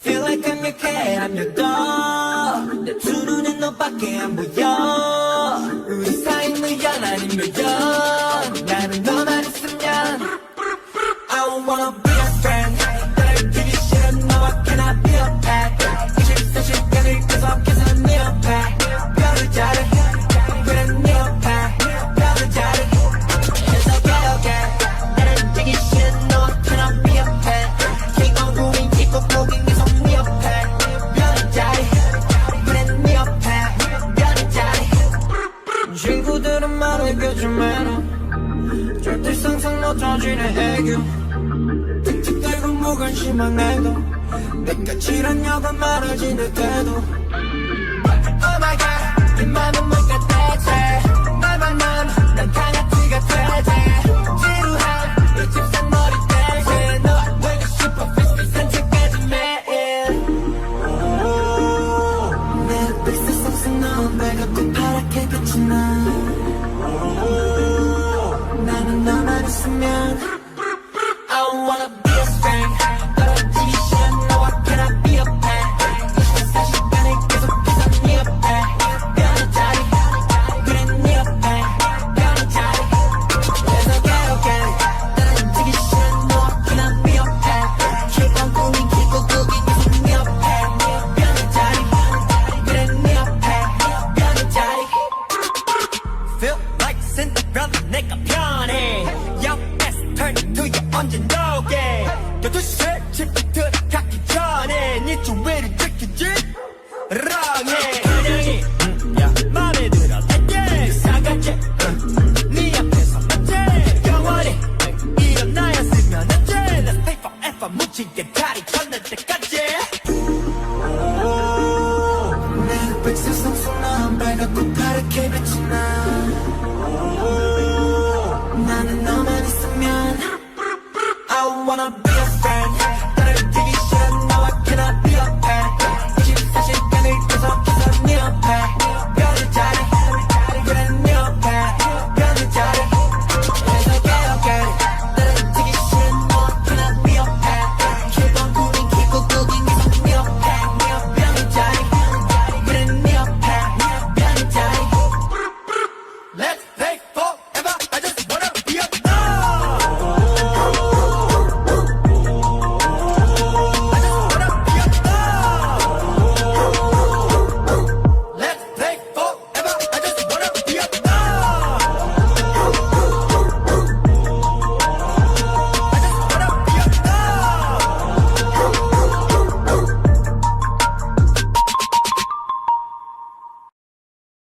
Feel like I'm your cat, I'm your dog. 내 두 눈엔 너밖에 안 보여. 우리 사이 무연 아닌 묘연. 나는 너만 있으면 I don't wanna be a friend. 너를 되기 싫은 너와 cannot be a pet. 24시간을 계속해서 네 옆에 별을 자르. 그래 네 옆에 별을 자르. 계속해 나를 되기 싫은 너와 cannot be a pet. Keep on going keep on going 계속 네 옆에 별을 자르. 그래 네 옆에 별을 자르. 친구들은 말해주지 마라. 절대 상상 못 터지는 애교. 틱틱대고 무관심한 애도 내 끝이라냐고 말하지 내 태도. Oh my god 이 맘은 뭘까 대체. 말만 난 강아지가 되지. 지루한 이 집산 머리 대신 너와 보고 싶어 피스피 산책까지 매일. 내 빛의 속성 넌 빨갛고 파랗게 빛이 나. 나는 너만 있으면 I don't wanna be a friend. 너를 지기 싫은 너와 cannot be a pet. 24시간을 계속해서 네 옆에 별을 자리. 그래 네 옆에 별을 자리. 계속해 너를 지기 싫은 너와 cannot be a pet. Keep on going keep on going 계속 네 옆에 별을 자리. 그래 네 옆에 별을 자리. Feel like Cinderella 내가 편해. 옆에서 turn it to you 언제 너게. 12시에 집에 들어가기 전에 네 주위를 지키지 랑해. 그냥이 야 맘에 들어 달게 사각게 네 앞에서 맞지. 영원히 이런 나였으면 안돼. Let's stay forever 묻히게 다리 건널 때까지. 내 백색 성수 넌 빨갛고 파랗게 빛이